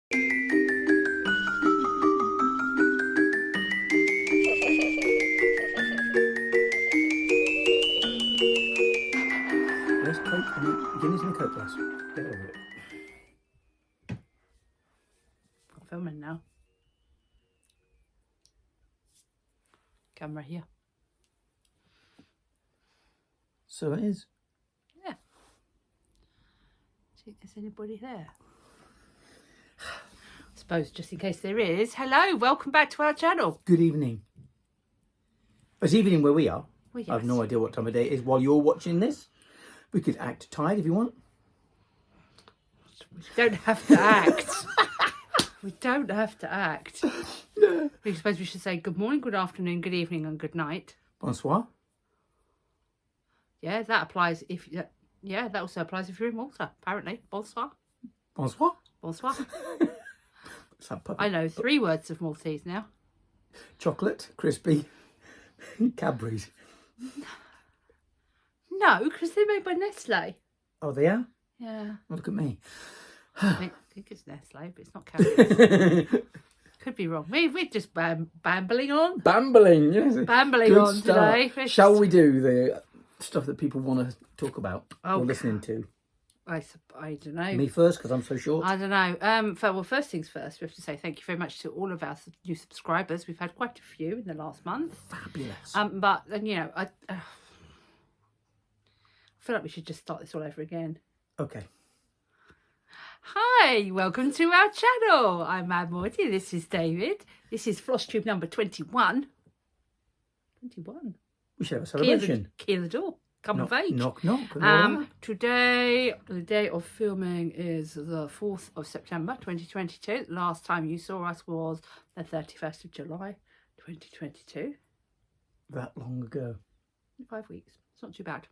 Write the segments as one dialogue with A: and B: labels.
A: There's Coke and Guinness in a Coke glass. Get over it.
B: I'm filming now. Camera here.
A: So it is.
B: Yeah. See if there's anybody there. I suppose just in case there is. Hello, welcome back to our channel.
A: Good evening. It's evening where we are.
B: Well, yes.
A: I have no idea what time of day it is while you're watching this. We could act tired if you want.
B: We don't have to act. We don't have to act. I suppose we should say good morning, good afternoon, good evening and good night.
A: Bonsoir.
B: Yeah, that applies if... Yeah, that also applies if you're in Malta, apparently. Bonsoir.
A: Bonsoir.
B: Bonsoir.
A: What's that puppy?
B: I know 3 words of Maltese now.
A: Chocolate, crispy, Cadbury's.
B: No, because they're made by Nestle.
A: Oh, they are?
B: Yeah.
A: Well, look at me.
B: I think it's Nestle, but it's not Cadbury's. Could be wrong. We're just bambling on.
A: Bambling, yes.
B: Bambling
A: Good
B: on
A: start.
B: today.
A: Shall we do the stuff that people want to talk about or
B: Okay.
A: listening to?
B: I don't know.
A: Me first, because I'm so short.
B: I don't know. Well, first things first, we have to say thank you very much to all of our new subscribers. We've had quite a few in the last month.
A: Fabulous.
B: But you know, I feel like we should just start this all over again.
A: Okay.
B: Hi, welcome to our channel. I'm Mad Morty. This is David. This is Flosstube number 21. 21.
A: We should have a celebration.
B: Key of the door. Come of age.
A: Knock, knock.
B: Today, the day of filming is the 4th of September 2022. Last time you saw us was the 31st of July 2022.
A: That long ago.
B: 5 weeks. It's not too bad.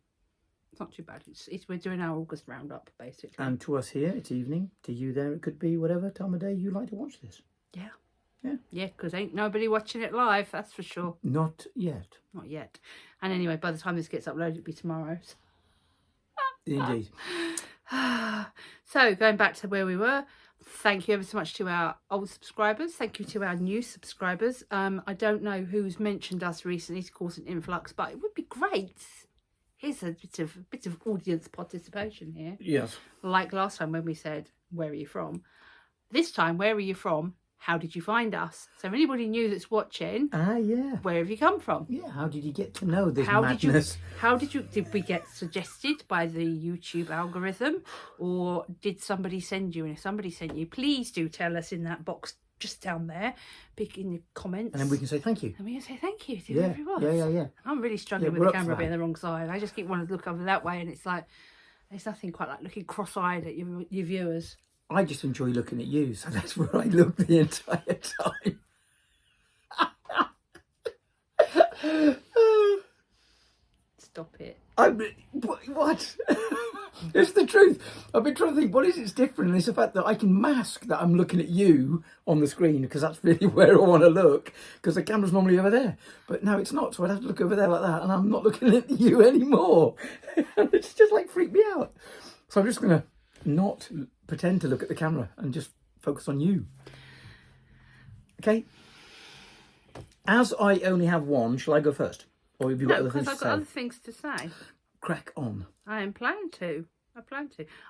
B: It's not too bad. We're doing our August roundup, basically.
A: And to us here, it's evening. To you there, it could be whatever time of day you like to watch this.
B: Yeah.
A: Yeah.
B: Yeah, because ain't nobody watching it live, that's for sure.
A: Not yet.
B: Not yet. And anyway, by the time this gets uploaded, it'll be tomorrow.
A: Indeed.
B: So, going back to where we were, thank you ever so much to our old subscribers. Thank you to our new subscribers. I don't know who's mentioned us recently to cause an influx, but it would be great. Here's a bit of audience participation here.
A: Yes.
B: Like last time when we said, where are you from? This time, where are you from? How did you find us? So if anybody new that's watching,
A: Yeah.
B: where have you come from?
A: Yeah, how did you get to know this
B: Did
A: madness?
B: Did we get suggested by the YouTube algorithm, or did somebody send you? And if somebody sent you, please do tell us in that box just down there, pick in the comments.
A: And then we can say thank you.
B: And we can say thank you to
A: Yeah,
B: everyone.
A: yeah.
B: I'm really struggling
A: Yeah,
B: with
A: we're
B: the
A: up for
B: camera being
A: that.
B: the wrong side. I just keep wanting to look over that way, and it's like, there's nothing quite like looking cross-eyed at your viewers.
A: I just enjoy looking at you, so that's where I look the entire time.
B: Stop it.
A: What? It's the truth. I've been trying to think, what is it's different? And it's the fact that I can mask that I'm looking at you on the screen, because that's really where I want to look, because the camera's normally over there. But now it's not, so I'd have to look over there like that, and I'm not looking at you anymore. And it's just like freaked me out. So I'm just going to not pretend to look at the camera and just focus on you. Okay? As I only have one, shall I go first? Or have you got
B: No,
A: other things
B: because
A: to
B: I've got
A: say?
B: other things to say.
A: Crack on.
B: I am planning to.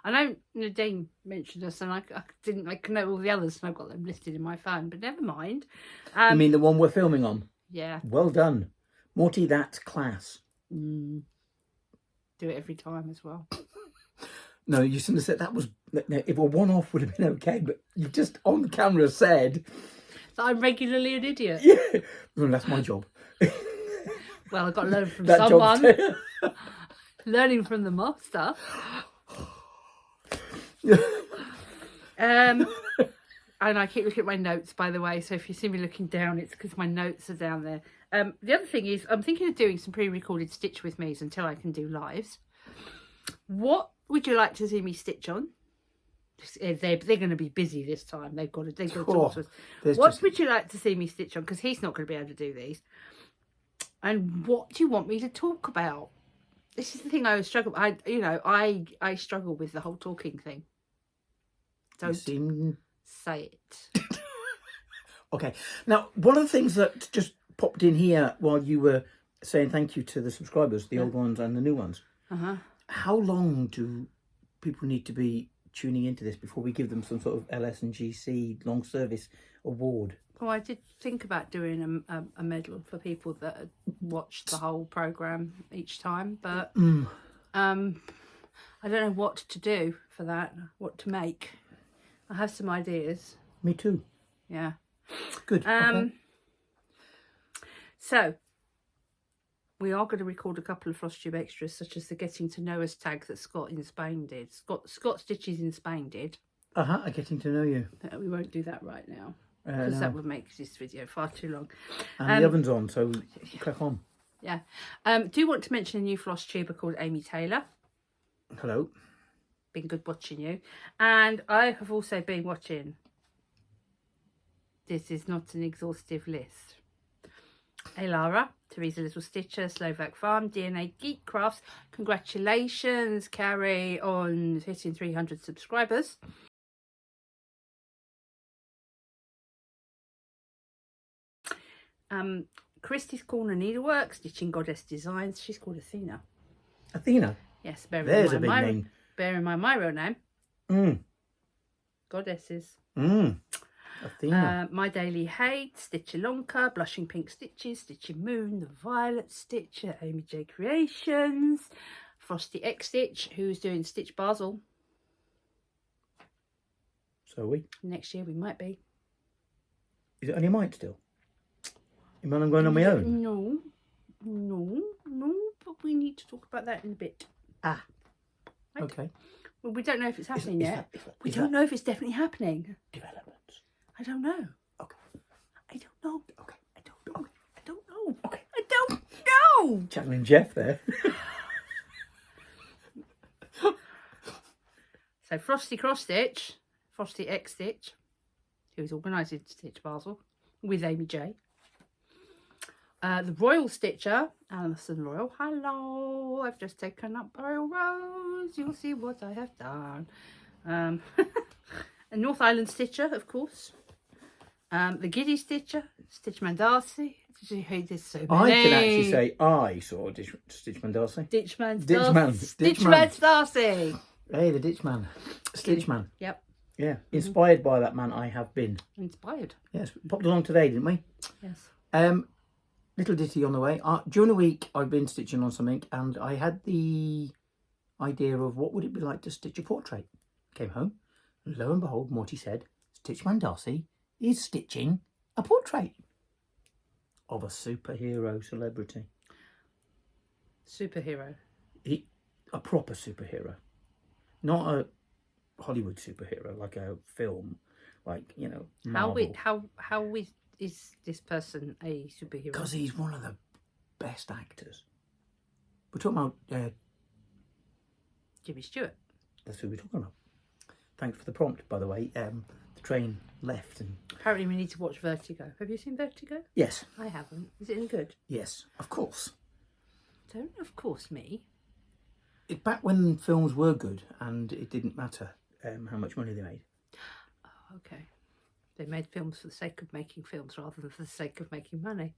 B: I know Nadine mentioned us, and I didn't know all the others, and I've got them listed in my phone, but never mind.
A: You mean the one we're filming on?
B: Yeah.
A: Well done. Morty, that's class.
B: Do it every time as well.
A: No, you shouldn't have said that was... No, if a one-off would have been okay, but you just on the camera said...
B: So I'm regularly an idiot.
A: Yeah. Well, that's my job.
B: Well, I've got to learn from
A: That job's
B: someone. Learning from the master. And I keep looking at my notes, by the way, so if you see me looking down, it's because my notes are down there. The other thing is, I'm thinking of doing some pre-recorded stitch with me's until I can do lives. What would you like to see me stitch on? They're going to be busy this time. They've got to talk to us. What would you like to see me stitch on? Because he's not going to be able to do these. And what do you want me to talk about? This is the thing I always struggle. I struggle with the whole talking thing.
A: You seem
B: say it.
A: Okay. Now, one of the things that just popped in here while you were saying thank you to the subscribers, the old ones and the new ones. How long do people need to be tuning into this before we give them some sort of LS and GC long service award?
B: Well, I did think about doing a medal for people that had watched the whole programme each time, but I don't know what to do for that, what to make. I have some ideas.
A: Me too.
B: Yeah.
A: Good. Okay.
B: So, we are going to record a couple of Flosstube extras, such as the Getting to Know Us tag that Scott in Spain did. Scott Stitches in Spain did.
A: I'm getting to know you.
B: We won't do that right now, because that would make this video far too long.
A: And the oven's on, so crack on.
B: Yeah. Do want to mention a new Flosstuber called Amy Taylor.
A: Hello.
B: Been good watching you. And I have also been watching... This is not an exhaustive list. Hey Lara, Teresa Little Stitcher, Slovak Farm, DNA Geek Crafts. Congratulations, Carrie, on hitting 300 subscribers. Christy's Corner Needleworks, Stitching Goddess Designs. She's called Athena.
A: Athena?
B: Yes,
A: there's a big name.
B: Bear in mind my real name. Goddesses.
A: Athena.
B: My Daily Haed, Stitchalonka, Blushing Pink Stitches, Stitching Moon, The Violet Stitcher, Amy J Creations, Frosty X Stitch, who's doing Stitch Basel.
A: So are we?
B: Next year we might be.
A: Is it only mine still? You mean I'm going on my own?
B: No, but we need to talk about that in a bit.
A: Right? Okay.
B: Well, we don't know if it's happening yet. We don't know if it's definitely happening.
A: Developments.
B: I don't know.
A: Okay.
B: I don't know.
A: Okay.
B: I don't know. I don't know.
A: Okay.
B: I don't know.
A: Channeling Jeff there.
B: So Frosty Cross Stitch, Frosty X Stitch, who's organising Stitch Basel with Amy J. The Royal Stitcher, Alison Royal. Hello, I've just taken up Royal Rose. You'll see what I have done. A North Island Stitcher, of course. The Giddy Stitcher, Stitchman Darcy. Did you hate this so many?
A: I can actually say I saw Stitchman Darcy.
B: Ditchman Darcy.
A: Hey, the Ditchman. Stitchman.
B: Yep.
A: Yeah. Inspired by that man I have been.
B: Inspired.
A: Yes. Popped along today, didn't we?
B: Yes.
A: Little ditty on the way. During the week, I've been stitching on something, and I had the idea of what would it be like to stitch a portrait. Came home, and lo and behold, Morty said, Stitchman Darcy is stitching a portrait of a superhero celebrity.
B: Superhero.
A: A proper superhero. Not a Hollywood superhero, like a film, like, you know, Marvel.
B: How is this person a superhero?
A: Because he's one of the best actors. We're talking about...
B: Jimmy Stewart.
A: That's who we're talking about. Thanks for the prompt, by the way. The train left and...
B: Apparently we need to watch Vertigo. Have you seen Vertigo?
A: Yes.
B: I haven't. Is it any good?
A: Yes, of course.
B: Don't of course me.
A: Back when films were good and it didn't matter how much money they made.
B: Oh, okay. They made films for the sake of making films rather than for the sake of making money.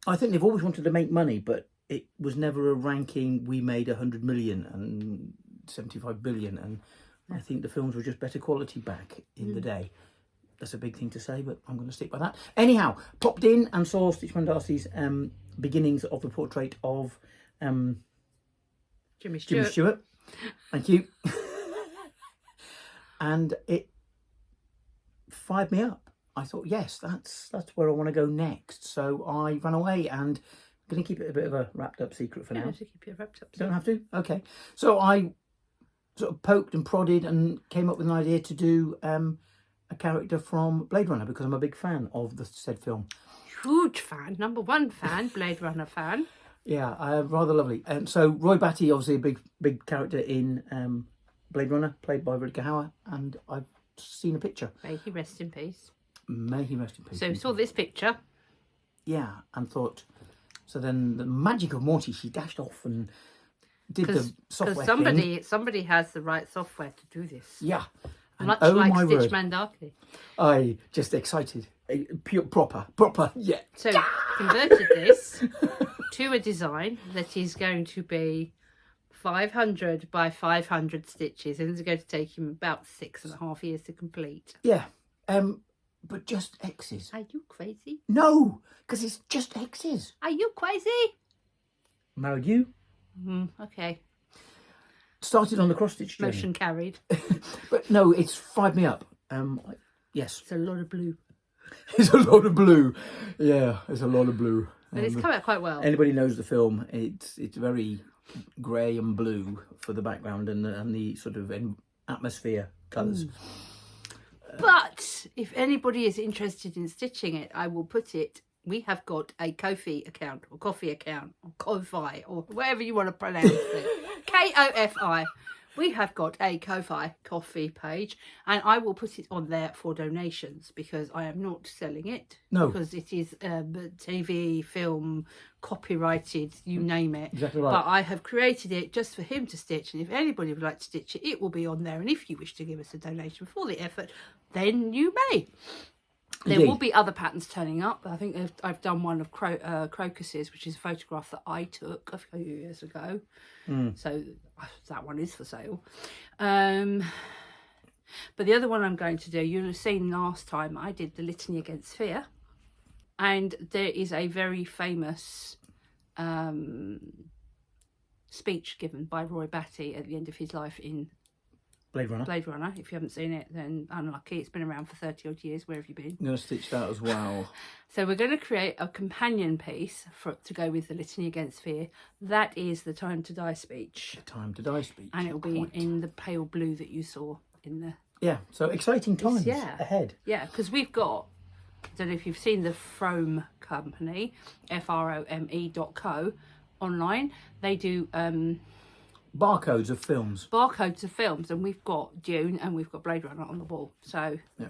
A: I think they've always wanted to make money, but it was never a ranking, we made 100 million and 75 billion. And I think the films were just better quality back in the day. That's a big thing to say, but I'm going to stick by that. Anyhow, popped in and saw Stitchman Darcy's beginnings of the portrait of
B: Jimmy Stewart.
A: Jimmy Stewart. Thank you. And it fired me up. I thought, yes, that's where I want to go next. So I ran away, and I'm going to keep it a bit of a wrapped up secret for now.
B: You don't have to keep it wrapped up.
A: Don't have to? Okay. So I sort of poked and prodded and came up with an idea to do a character from Blade Runner, because I'm a big fan of the said film.
B: Huge fan, #1 fan, Blade Runner fan.
A: Yeah, rather lovely. So Roy Batty, obviously a big character in Blade Runner, played by Rutger Hauer, and I've seen a picture.
B: May he rest in peace.
A: May he rest in peace.
B: So we saw this picture.
A: Yeah, and thought, so then the magic of Morty, she dashed off and did the software
B: Because
A: thing.
B: somebody has the right software to do this.
A: Yeah,
B: Much
A: oh
B: like
A: my
B: Stitch
A: word,
B: Man Darkly.
A: I just excited. Pure, proper, yeah.
B: So converted this to a design that is going to be 500 by 500 stitches, and it's going to take him about 6.5 years to complete.
A: Yeah, but just X's.
B: Are you crazy?
A: No, because it's just X's.
B: Are you crazy?
A: Married you.
B: Okay.
A: Started on the cross-stitch journey.
B: Motion carried.
A: But no, it's fired me up. Yes.
B: It's a lot of blue.
A: It's a lot of blue. Yeah, it's a lot of blue.
B: But it's come out quite well.
A: Anybody knows the film, it's very grey and blue for the background and the sort of atmosphere colours.
B: But if anybody is interested in stitching it, I will put it. We have got a Ko-fi account or coffee account or Ko-fi or whatever you want to pronounce it. Kofi. We have got a Ko-fi coffee page, and I will put it on there for donations because I am not selling it.
A: No.
B: Because it is TV, film, copyrighted, you name it.
A: Exactly right.
B: But I have created it just for him to stitch, and if anybody would like to stitch it, it will be on there. And if you wish to give us a donation for the effort, then you may. There
A: Indeed.
B: will be other patterns turning up. I think I've done one of crocuses, which is a photograph that I took a few years ago. So that one is for sale. But the other one I'm going to do, you'll have seen last time I did the Litany Against Fear. And there is a very famous speech given by Roy Batty at the end of his life in
A: Blade Runner.
B: Blade Runner. If you haven't seen it, then unlucky. It's been around for 30 odd years. Where have you been?
A: I'm going to stitch that as well.
B: So we're going to create a companion piece to go with the Litany Against Fear. That is the Time to Die speech.
A: The Time to Die speech.
B: And it will be in the pale blue that you saw in the...
A: Yeah, so exciting times ahead.
B: Yeah, because we've got... I don't know if you've seen the Frome company, FROME.co, online. They do...
A: Barcodes of films.
B: And we've got Dune and we've got Blade Runner on the wall. So,
A: yeah.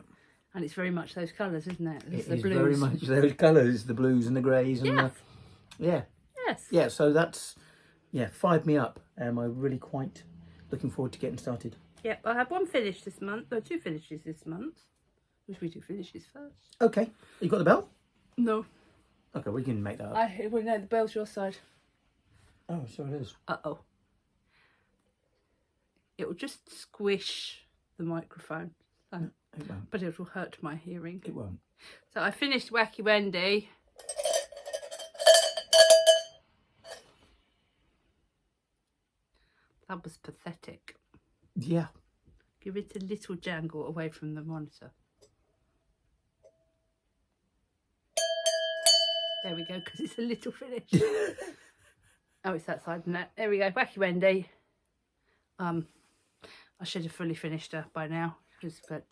B: And it's very much those colours, isn't it? It's
A: the blues. Very much those colours, the blues and the greys. And
B: Yes.
A: Yeah, so that's, fired me up. I'm really quite looking forward to getting started.
B: Yep, I have one finish this month, or 2 finishes this month. Wish we do finishes first.
A: Okay, you got the bell?
B: No.
A: Okay, we can make that up.
B: Well, no, the bell's your side.
A: Oh, so it is.
B: Uh-oh. It will just squish the microphone. So,
A: No, it won't.
B: but it will hurt my hearing.
A: It won't.
B: So I finished Wacky Wendy. That was pathetic.
A: Yeah.
B: Give it a little jangle away from the monitor. There we go, because it's a little finish. Oh, it's that side, isn't it? There we go, Wacky Wendy. I should have fully finished her by now, but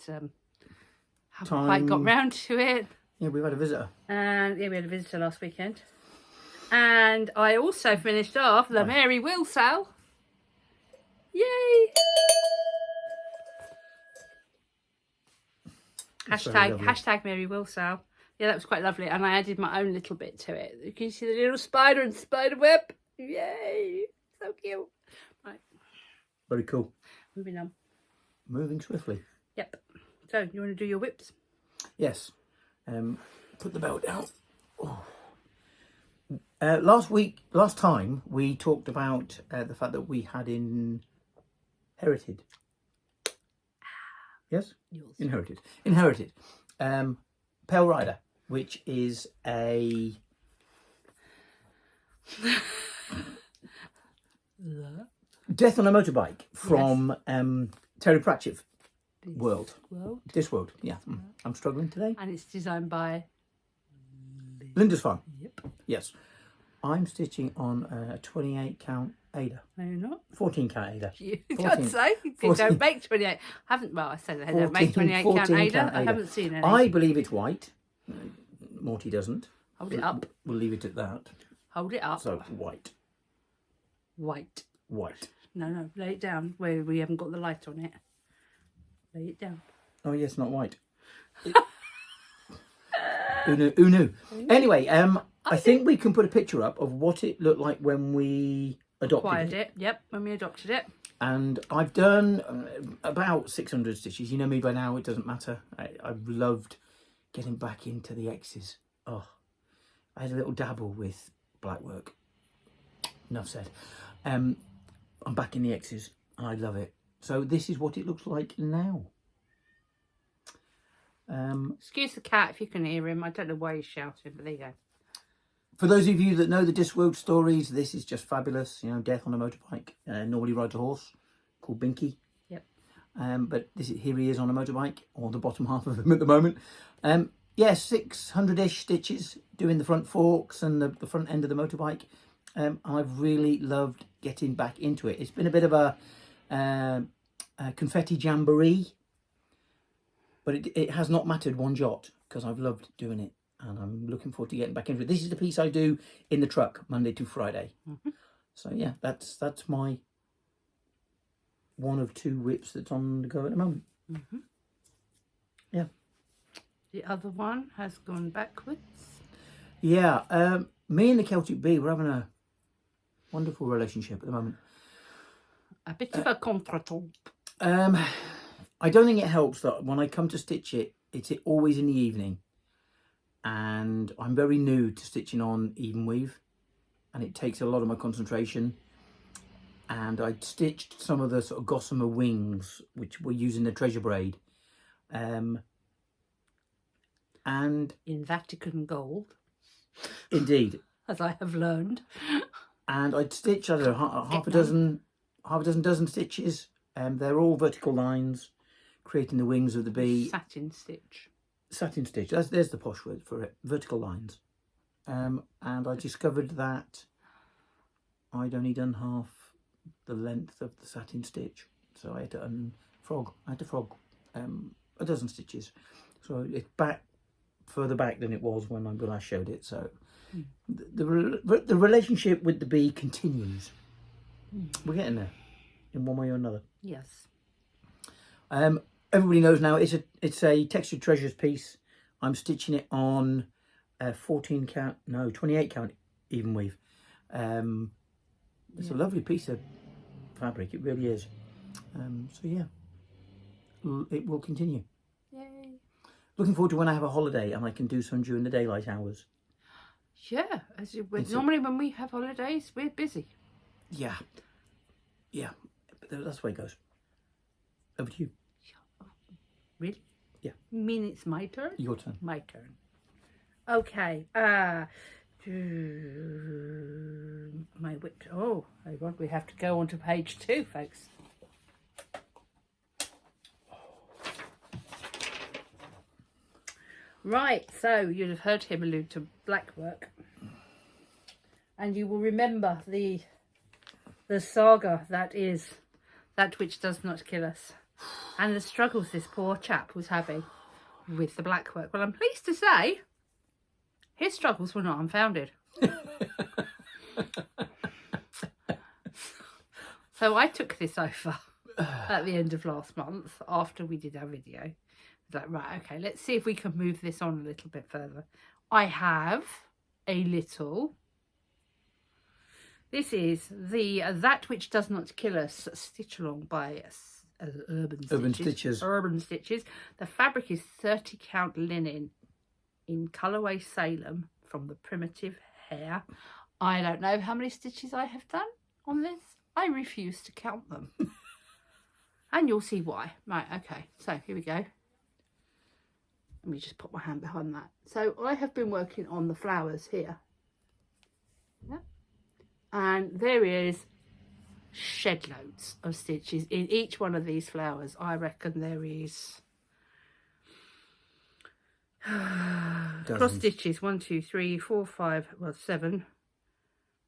B: haven't quite got round to it.
A: Yeah, we've had a visitor.
B: And yeah, we had a visitor last weekend. And I also finished off the Mary Will SAL. Yay! Hashtag Mary Will SAL. Yeah, that was quite lovely. And I added my own little bit to it. You can see the little spider and spider web. Yay! So cute. Right.
A: Very cool.
B: Moving on.
A: Moving swiftly.
B: Yep. So, you want to do your whips?
A: Yes. Put the belt down. Oh. Last time, we talked about the fact that we had inherited. Yes?
B: Yours.
A: Inherited. Pale Rider, which is a... Death on a Motorbike from Terry Pratchett world. This world, yeah. I'm struggling today.
B: And it's designed by...
A: Linda's Farm.
B: Yep.
A: Yes. I'm stitching on a 28 count Ada.
B: No, you're not.
A: 14 count Ada.
B: You don't say. You don't make 28. I haven't, well, I said they don't make 28 count Ada. I haven't seen any.
A: I believe it's white. Morti doesn't.
B: Hold it up.
A: We'll leave it at that.
B: Hold it up.
A: So, white.
B: White.
A: White.
B: No, lay it down where we haven't got the light on it. Lay it down.
A: Oh, yes, not white. Who knew? Anyway, I think we can put a picture up of what it looked like when we adopted
B: Acquired it. Yep, when we adopted it.
A: And I've done about 600 stitches. You know me by now, it doesn't matter. I've loved getting back into the X's. Oh, I had a little dabble with black work. Enough said. I'm back in the X's and I love it. So this is what it looks like now.
B: Excuse the cat if you can hear him. I don't know why he's shouting, but there you go.
A: For those of you that know the Discworld stories, this is just fabulous. You know, Death on a motorbike. Normally rides a horse called Binky.
B: Yep.
A: But here he is on a motorbike, or the bottom half of him at the moment. Yeah, 600-ish stitches doing the front forks and the front end of the motorbike. I've really loved getting back into it. It's been a bit of a confetti jamboree, but it has not mattered one jot because I've loved doing it and I'm looking forward to getting back into it. This is the piece I do in the truck Monday to Friday. Mm-hmm. So yeah, that's my one of two whips that's on the go at the moment. Mm-hmm. Yeah.
B: The other one has gone backwards.
A: Yeah, me and the Celtic bee, we're having a wonderful relationship at the moment.
B: A bit of a contretemps.
A: I don't think it helps that when I come to stitch it, it's always in the evening. And I'm very new to stitching on even weave. And it takes a lot of my concentration. And I stitched some of the sort of gossamer wings, which we're using the treasure braid. And
B: in Vatican gold.
A: Indeed.
B: As I have learned.
A: And I'd stitch, I don't know, half a dozen stitches. They're all vertical lines, creating the wings of the bee.
B: Satin stitch.
A: Satin stitch, there's the posh word for it, vertical lines. And I discovered that I'd only done half the length of the satin stitch. So I had to frog a dozen stitches. So it's further back than it was when I last showed it. So the relationship with the bee continues. We're getting there in one way or another.
B: Yes.
A: Everybody knows now it's a textured treasures piece. I'm stitching it on 28 count even weave. It's a lovely piece of fabric, it really is. So yeah, it will continue.
B: Yay.
A: Looking forward to when I have a holiday and I can do some during the daylight hours.
B: Yeah, normally when we have holidays, we're busy.
A: Yeah, but that's the way it goes. Over to you.
B: Really?
A: Yeah.
B: You mean it's my turn?
A: Your turn.
B: My turn. Okay. My whip. Oh, hang on. We have to go on to page 2, folks. Right, so you'd have heard him allude to black work. And you will remember the saga that is That Which Does Not Kill Us. And the struggles this poor chap was having with the black work. Well, I'm pleased to say his struggles were not unfounded. So I took this over at the end of last month after we did our video. I was like, right, okay, let's see if we can move this on a little bit further. I have a little... This is the That Which Does Not Kill Us stitch along by Urban Stitches. Urban Stitches. The fabric is 30 count linen in colourway Salem from the primitive hair. I don't know how many stitches I have done on this. I refuse to count them. And you'll see why. Right, okay. So here we go. Let me just put my hand behind that. So I have been working on the flowers here. Yep. And there is shed loads of stitches in each one of these flowers. I reckon there is cross stitches 1 2 3 4 5 7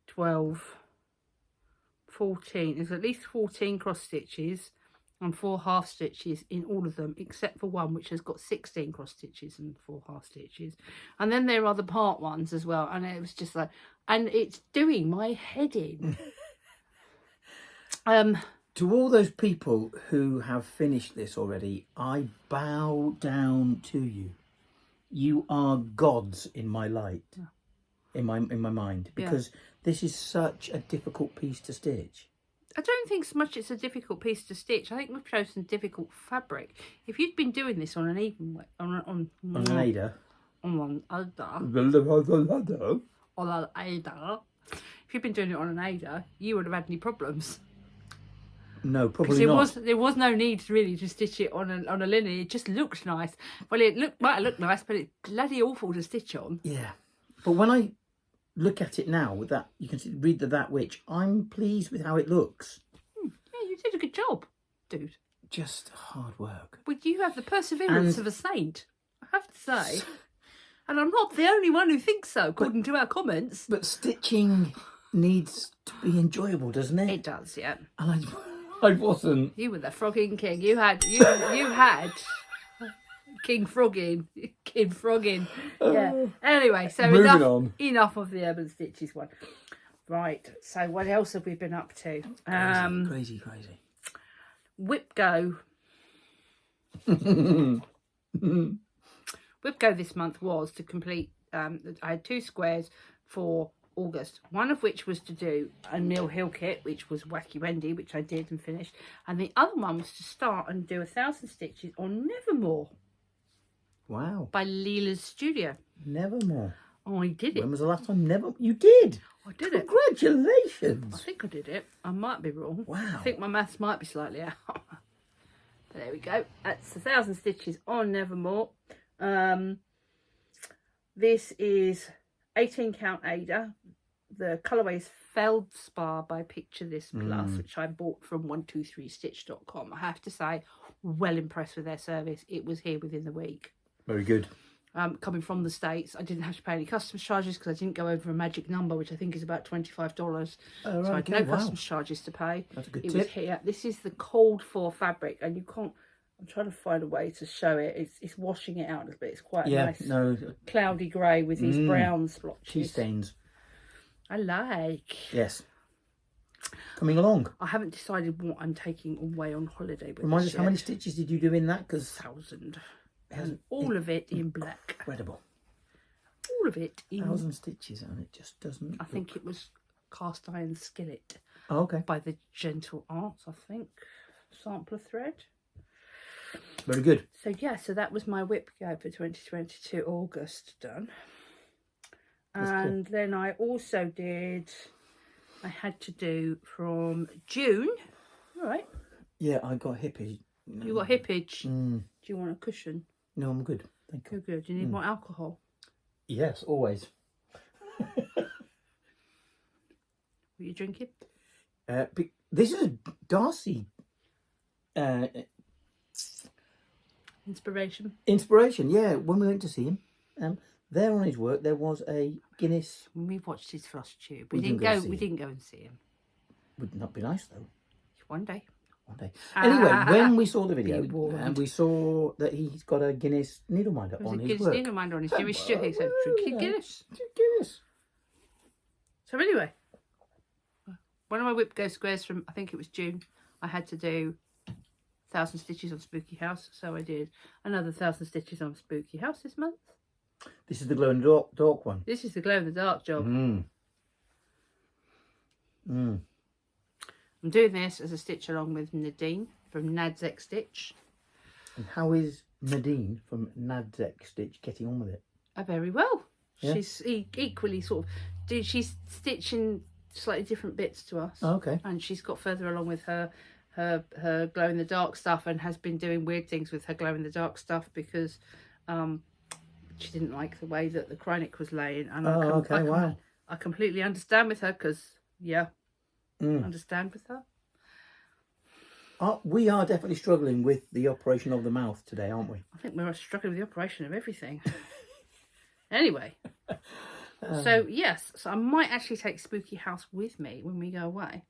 B: 12 14. There's at least 14 cross stitches and 4 half stitches in all of them, except for one which has got 16 cross stitches and 4 half stitches. And then there are the part ones as well, and it was just like, and it's doing my head in.
A: To all those people who have finished this already, I bow down to you. You are gods in my light, in my mind, because this is such a difficult piece to stitch.
B: I don't think so much it's a difficult piece to stitch. I think we've chosen difficult fabric. If you'd been doing this on an even way, on
A: an Ada.
B: On an Ada. If you'd been doing it on an Ada, you wouldn't have had any problems.
A: No, probably not.
B: There was no need really to stitch it on a linen. It just looked nice. Well, might have looked nice, but it's bloody awful to stitch on.
A: Yeah, but when I look at it now with that, you can read that which I'm pleased with how it looks.
B: Yeah, you did a good job, dude.
A: Just hard work.
B: But you have the perseverance of a saint, I have to say. And I'm not the only one who thinks so, according to our comments.
A: But stitching needs to be enjoyable, doesn't it?
B: It does, yeah.
A: And I wasn't.
B: You were the frogging king. You had King Frogging. King Frogging. Yeah. Anyway, so enough of the Urban Stitches one. Right. So what else have we been up to?
A: Crazy.
B: Whip Go. Whip Go this month was to complete. I had 2 squares for August, one of which was to do a Mill Hill kit, which was Wacky Wendy, which I did and finished, and the other one was to start and do 1,000 stitches on Nevermore.
A: Wow.
B: By Lila's studio.
A: Nevermore.
B: Oh, I did it.
A: When was the last time You did?
B: I did it.
A: Congratulations.
B: I think I did it. I might be wrong.
A: Wow.
B: I think my maths might be slightly out. But there we go. That's 1,000 stitches on Nevermore. This is 18 count Ada. The colourway is Feldspar by Picture This Plus, which I bought from 123stitch.com. I have to say, well impressed with their service. It was here within the week.
A: Very good.
B: Coming from the States, I didn't have to pay any customs charges because I didn't go over a magic number, which I think is about $25.
A: Oh, right,
B: so I had no customs charges to pay.
A: That's a good
B: tip.
A: tip.
B: Was here. This is the cold for fabric, and you can't. I'm trying to find a way to show it. It's washing it out a little bit. It's quite nice. Cloudy grey with these brown splotches.
A: Tea stains.
B: I like.
A: Yes. Coming along.
B: I haven't decided what I'm taking away on holiday with.
A: Remind us, how many stitches did you do in that?
B: 1,000. And all of it in black.
A: Incredible.
B: All of it in
A: 1,000 stitches, and it just doesn't.
B: I think it was cast iron skillet.
A: Oh, okay.
B: By the Gentle Arts, I think. Sampler thread.
A: Very good.
B: So yeah, so that was my whip go for 2022 August done. And then I also did, I had to do from June. All right.
A: Yeah, I got hippie.
B: You got hippage. Do you want a cushion?
A: No, I'm good. Thank you.
B: You're good. Do you need more alcohol?
A: Yes, always.
B: What are you drinking?
A: This is Darcy. Inspiration, yeah. When we went to see him, there on his work there was a Guinness.
B: When we watched his Flosstube, we didn't go and see him.
A: Would not be nice though.
B: One day.
A: Anyway, when we saw the video, and we saw that he's got a Guinness needleminder on his work.
B: Needleminder on his Jimmy Stewart. So drinking Guinness. So anyway, one of my whip go squares from, I think it was June, I had to do 1,000 stitches on Spooky House, so I did another 1,000 stitches on Spooky House this month.
A: This is the glow in the dark one.
B: This is the glow in the dark job. I'm doing this as a stitch along with Nadine from Nadzek Stitch.
A: And how is Nadine from Nadzek Stitch getting on with it?
B: Very well.
A: Yeah?
B: She's equally sort of, she's stitching slightly different bits to us.
A: Oh, okay.
B: And she's got further along with her glow in the dark stuff, and has been doing weird things with her glow in the dark stuff because she didn't like the way that the Chronic was laying. And I completely understand with her because understand with her.
A: We are definitely struggling with the operation of the mouth today, aren't we?
B: I think we're struggling with the operation of everything. Anyway, so yes, so I might actually take Spooky House with me when we go away.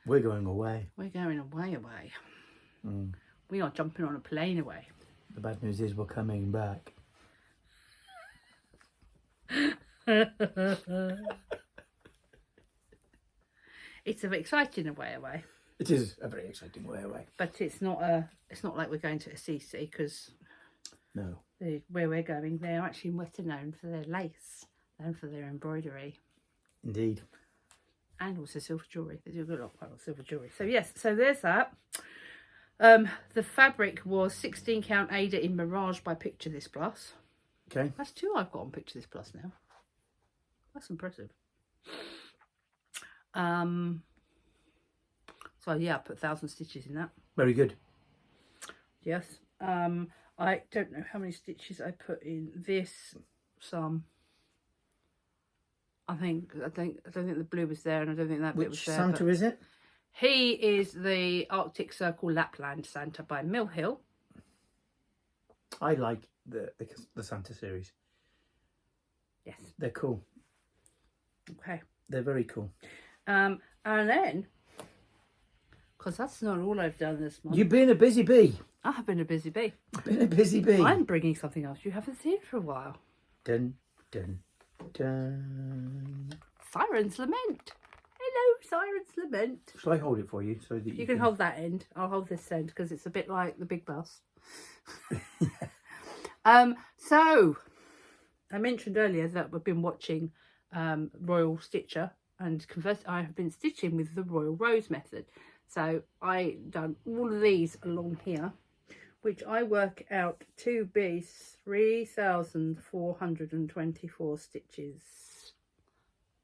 A: We're going away.
B: We're going away. We are jumping on a plane away.
A: The bad news is we're coming back.
B: It's an exciting away.
A: It is a very exciting way away.
B: But it's not like we're going to Assisi, because where we're going, they're actually better known for their lace than for their embroidery.
A: Indeed.
B: and also silver jewellery. They do a lot of silver jewellery. So yes, so there's that. The fabric was 16 count Ada in Mirage by Picture This Plus.
A: Okay.
B: That's 2 I've got on Picture This Plus now. That's impressive. So yeah, I put 1,000 stitches in that.
A: Very good.
B: Yes. I don't know how many stitches I put in this. Some. I don't think the blue was there, and I don't think that bit was
A: Which
B: there.
A: Santa is it?
B: He is the Arctic Circle Lapland Santa by Mill Hill.
A: I like the Santa series.
B: Yes.
A: They're cool.
B: Okay.
A: They're very cool.
B: And then, because that's not all I've done this month.
A: You've been a busy bee.
B: I have been a busy bee.
A: Been a busy bee.
B: I'm bringing something else you haven't seen for a while.
A: Dun, dun, dun.
B: Siren's Lament. Hello, Siren's Lament.
A: Shall I hold it for you so that
B: You can hold that end. I'll hold this end because it's a bit like the big bus. So I mentioned earlier that we've been watching Royal Stitcher, and I have been stitching with the Royal Rose method. So I done all of these along here, which I work out to be 3,424 stitches.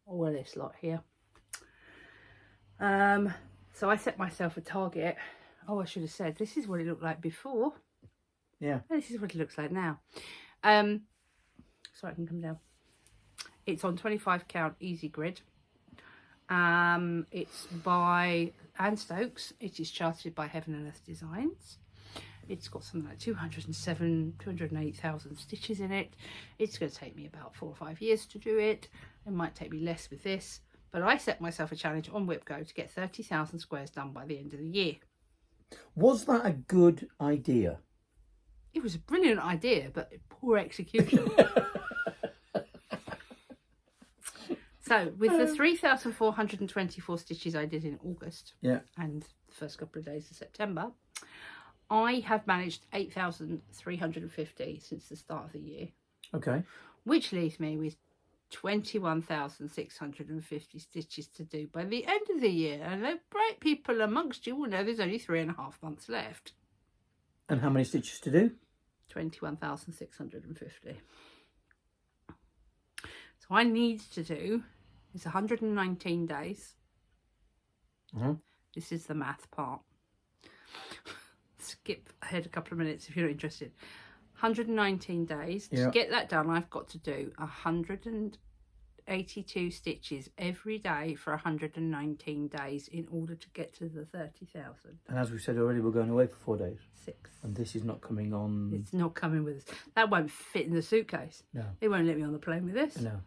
B: All of this lot here. So I set myself a target. Oh, I should have said this is what it looked like before.
A: Yeah.
B: And this is what it looks like now. Sorry, I can come down. It's on 25 count easy grid. It's by Anne Stokes. It is charted by Heaven and Earth Designs. It's got something like 208,000 stitches in it. It's going to take me about 4 or 5 years to do it. It might take me less with this. But I set myself a challenge on WhipGo to get 30,000 squares done by the end of the year.
A: Was that a good idea?
B: It was a brilliant idea, but poor execution. So, with the 3,424 stitches I did in August,
A: yeah,
B: and the first couple of days of September, I have managed 8,350 since the start of the year.
A: Okay.
B: Which leaves me with 21,650 stitches to do by the end of the year. And the bright people amongst you will know there's only 3.5 months left.
A: And how many stitches to do?
B: 21,650. So I need to do is 119 days. This is the math part. Skip ahead a couple of minutes if you're not interested. 119 days.
A: Yeah.
B: To get that done, I've got to do 182 stitches every day for 119 days in order to get to the 30,000.
A: And as we said already, we're going away for 4 days.
B: 6.
A: And this is not coming on.
B: It's not coming with us. That won't fit in the suitcase.
A: No.
B: They won't let me on the plane with this.
A: No.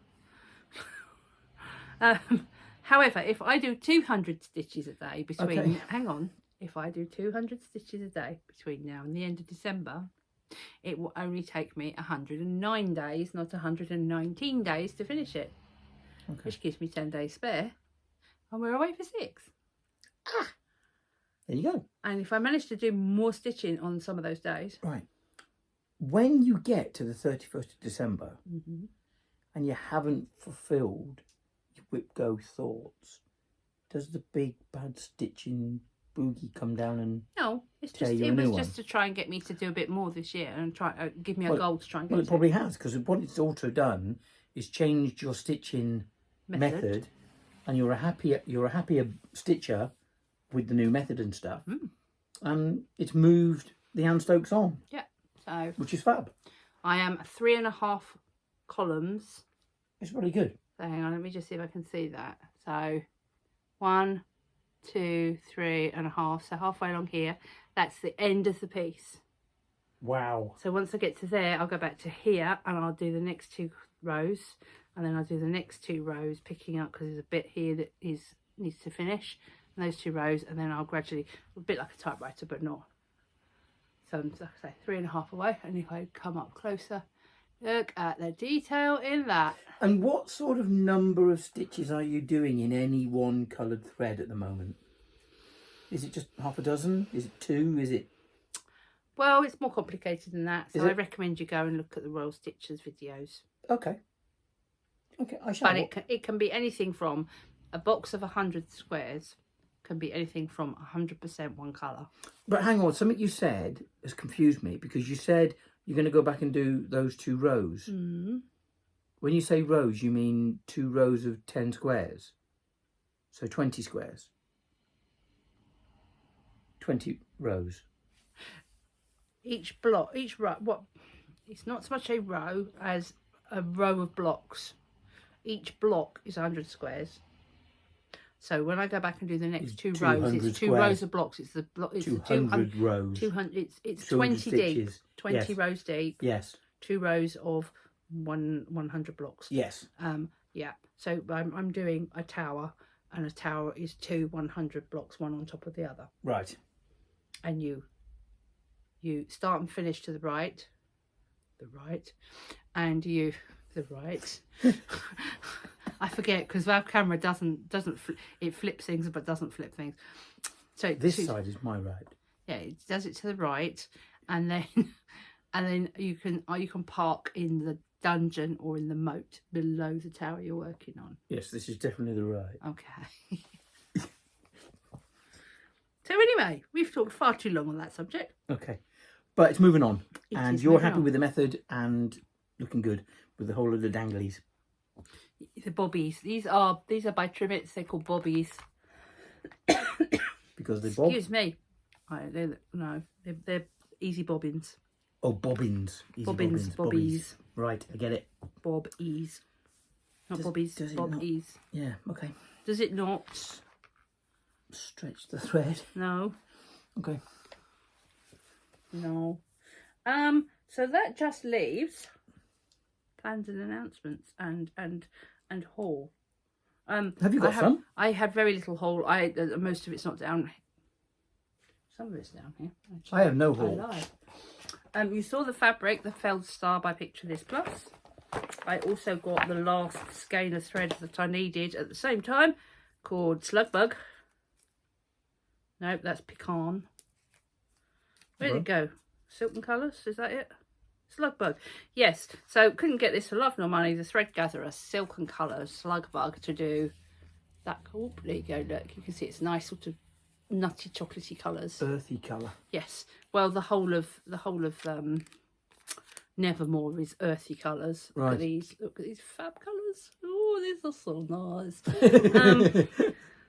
B: However, if I do 200 stitches a day between...
A: Okay.
B: Hang on. If I do 200 stitches a day between now and the end of December, it will only take me 109 days, not 119 days to finish it.
A: Okay.
B: Which gives me 10 days spare. And we're away for 6.
A: There you go.
B: And if I manage to do more stitching on some of those days...
A: Right. When you get to the 31st of December and you haven't fulfilled your WhipGo thoughts, does the big bad stitching boogie come down and...
B: No, it's
A: tell
B: just
A: you a
B: it was
A: new
B: just
A: one?
B: to try and get me to do a bit more this year and try give me a goal to try and get
A: Well, it
B: to.
A: probably has, because what it's also done is changed your stitching method, and you're a happier stitcher with the new method and stuff. And it's moved the Anne Stokes on.
B: Yeah, so
A: which is fab.
B: I am 3.5 columns.
A: It's really good.
B: So hang on, let me just see if I can see that. So 1, 2, 3.5. So halfway along here, that's the end of the piece.
A: Wow.
B: So once I get to there, I'll go back to here and I'll do the next 2 rows, and then I'll do the next 2 rows, picking up because there's a bit here that needs to finish, and those 2 rows, and then I'll gradually, a bit like a typewriter but not. So I'm, like I say, 3.5 away, and if I come up closer, look at the detail in that.
A: And what sort of number of stitches are you doing in any one coloured thread at the moment? Is it just half a dozen? Is it 2? Is it...
B: Well, it's more complicated than that, so
A: Is
B: I
A: it?
B: recommend you go and look at the Royal Stitchers videos.
A: Okay. Okay, I shall.
B: But it can be anything from a box of 100 squares can be anything from 100% one colour.
A: But hang on, something you said has confused me, because you said you're going to go back and do those 2 rows.
B: Mm.
A: When you say rows, you mean 2 rows of 10 squares? So 20 squares? 20 rows?
B: Each block, each row, what? It's not so much a row as a row of blocks. Each block is 100 squares. So when I go back and do the next 2 rows, it's 2 rows of blocks. It's the block. It's
A: 200 rows.
B: 200. It's 20 deep.
A: Stitches.
B: 20 rows deep.
A: Yes.
B: 2 rows of 100 blocks.
A: Yes.
B: Yeah. So I'm doing a tower, and a tower is 2 100 blocks, one on top of the other.
A: Right.
B: And you start and finish to the right, and the right. I forget because our camera doesn't it flips things but doesn't flip things. So
A: this side is my right.
B: Yeah, it does it to the right, and then you can park in the dungeon or in the moat below the tower you're working on.
A: Yes, this is definitely the right.
B: Okay. So anyway, we've talked far too long on that subject.
A: Okay, but it's moving on, and you're happy
B: on.
A: with the method and looking good with the whole of the danglies.
B: The bobbies. These are by Trimmets. They're called bobbies.
A: Because they bob.
B: Excuse me. They're easy bobbins.
A: Oh, bobbins. Easy
B: Bobbies.
A: Right, I get it.
B: Bob-ease. Not bobbies.
A: Does it
B: Bob-ease.
A: Yeah. Okay.
B: Does it not?
A: Stretch the thread.
B: No.
A: Okay.
B: No. So that just leaves plans and announcements and haul.
A: Have you got some?
B: I had very little haul. Most of it's not down. Some of it's down here. Actually.
A: I have no haul.
B: I lied. You saw the fabric, the Feld Star by Picture This Plus. I also got the last skein of thread that I needed at the same time, called Slugbug. Nope, that's Pecan. Where did it go? Silken Colours, is that it? Slugbug. Yes, so couldn't get this for love nor money. The thread gatherer, Silken Colours, Slugbug, to do that. Oh, there you go, look. You can see it's nice sort of nutty chocolatey colours.
A: Earthy colour.
B: Yes. Well, the whole of Nevermore is earthy colours.
A: Right.
B: Look at these fab colours. Oh, these are so nice.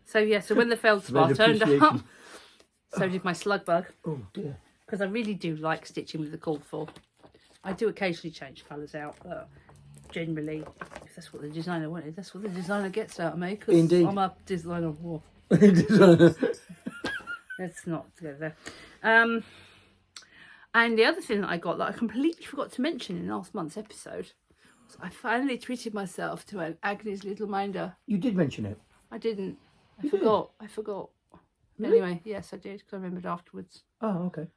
B: So yeah, so when the feldspar turned up, so did my Slugbug.
A: Oh dear.
B: Because I really do like stitching with the called for. I do occasionally change colours out, but generally, if that's what the designer wanted, that's what the designer gets out of me. Cause
A: Indeed.
B: I'm a designer war. Let's not go there. And the other thing that I got that I completely forgot to mention in last month's episode was I finally treated myself to an Agnes Little Minder.
A: You did mention it.
B: I didn't. I
A: You
B: forgot. I forgot.
A: Really?
B: Anyway, yes, I did because I remembered afterwards.
A: Oh, okay.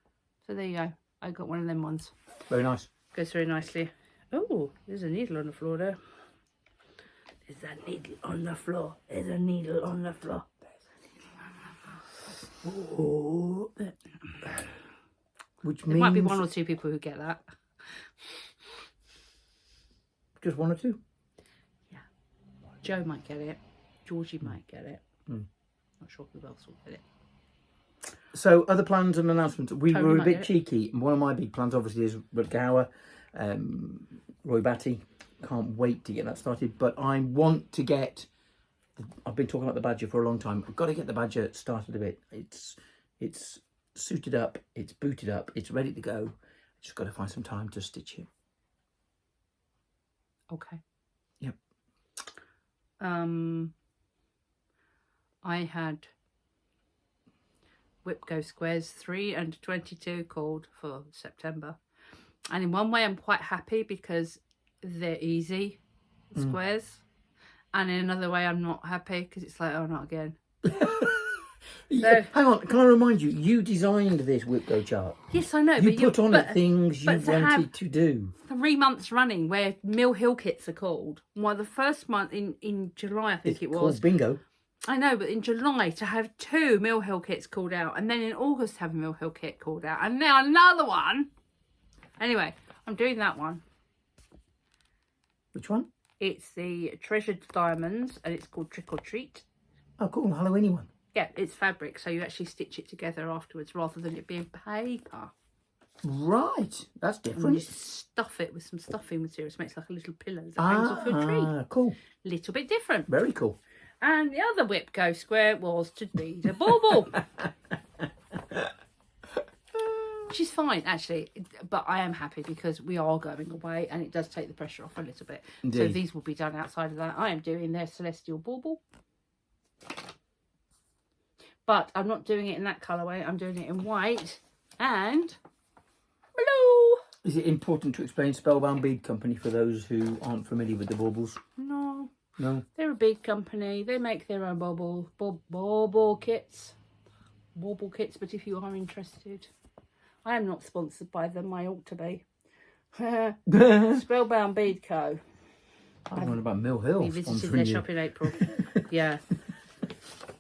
B: So there you go. I got one of them ones.
A: Very nice.
B: Goes very nicely. Oh, there's a needle on the floor there. There's a needle on the floor. There's a needle on the floor.
A: Oh. Which
B: There
A: means...
B: might be 1 or 2 people who get that.
A: Just 1 or 2?
B: Yeah. Joe might get it. Georgie might get it. Not sure who else will get it.
A: So, other plans and announcements. We
B: Tony
A: were a
B: might
A: bit
B: get it.
A: cheeky. One of my big plans, obviously, is Rutger Hauer, Roy Batty. Can't wait to get that started. But I want to get... I've been talking about the Badger for a long time. I've got to get the Badger started a bit. It's suited up. It's booted up. It's ready to go. Just got to find some time to stitch it.
B: Okay.
A: Yep.
B: I had Whip Go Squares 3 and 22 called for September. And in one way I'm quite happy because they're easy squares. And in another way I'm not happy because it's like, oh, not again.
A: Yeah, hang on, can I remind you, you designed this Whip Go chart.
B: Yes, I know.
A: You
B: but
A: put on it things you wanted to do.
B: 3 months running where Mill Hill kits are called. Well, the first month in July, I think it was.
A: Called bingo.
B: I know, but in July to have 2 Mill Hill kits called out, and then in August have a Mill Hill kit called out, and now another one. Anyway, I'm doing that one.
A: Which one?
B: It's the Treasured Diamonds, and it's called Trick or Treat.
A: Oh, cool. Halloweeny one.
B: Yeah, it's fabric, so you actually stitch it together afterwards rather than it being paper.
A: Right. That's
B: And
A: different.
B: you stuff it with some stuffing material, so it makes like a little pillow that hangs off your tree.
A: Cool.
B: Little bit different.
A: Very cool.
B: And the other whip go square was to read a bauble. Which is fine, actually. But I am happy because we are going away and it does take the pressure off a little bit.
A: Indeed.
B: So these will be done outside of that. I am doing their Celestial Bauble. But I'm not doing it in that colourway. I'm doing it in white and blue.
A: Is it important to explain Spellbound Bead Company for those who aren't familiar with the baubles?
B: No.
A: No.
B: They're a bead company. They make their own bauble kits. Bauble kits, but if you are interested, I am not sponsored by them. I ought to be. Spellbound Bead Co.
A: I'm on about Mill Hill.
B: We visited their shop in April. Yeah.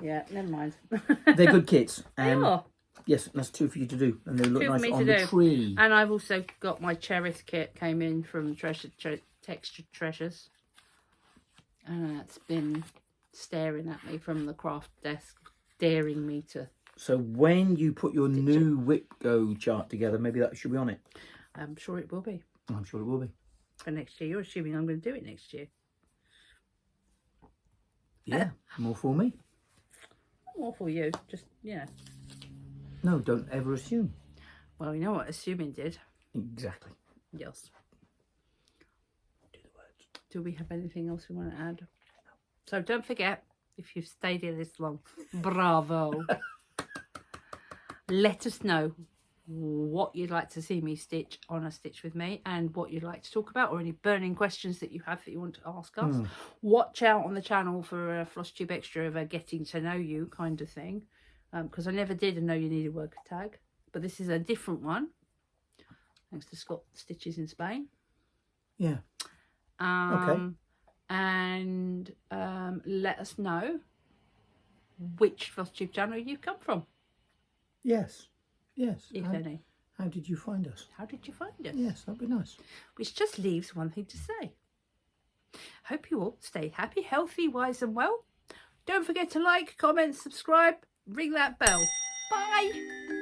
B: Yeah, never mind.
A: They're good kits.
B: They are.
A: Yes, that's two for you to do. And they look
B: Two for
A: nice
B: me
A: on
B: to
A: the
B: do.
A: tree.
B: And I've also got my Cherith kit, came in from Textured Treasures. And it's been staring at me from the craft desk, daring me to.
A: So when you put your new whip go chart together, maybe that should be on it.
B: I'm sure it will be.
A: I'm sure it will be.
B: For next year. You're assuming I'm going to do it next year.
A: Yeah, more for me.
B: More for you. Just, yeah.
A: No, don't ever assume.
B: Well, you know what assuming did?
A: Exactly.
B: Yes.
A: Do the words.
B: Do we have anything else we want to add? So don't forget, if you've stayed here this long, bravo. Let us know what you'd like to see me stitch on a Stitch With Me and what you'd like to talk about or any burning questions that you have that you want to ask us. Watch out on the channel for a Flosstube extra of a getting to know you kind of thing, because I never did a Know You Need a Worker tag, but this is a different one thanks to Scott Stitches in Spain.
A: Yeah. Okay.
B: And let us know which Flosstube channel you've come from.
A: Yes. Yes.
B: If any.
A: How did you find us?
B: How did you find us?
A: Yes, that'd be nice.
B: Which just leaves one thing to say. Hope you all stay happy, healthy, wise and well. Don't forget to like, comment, subscribe, ring that bell. Bye!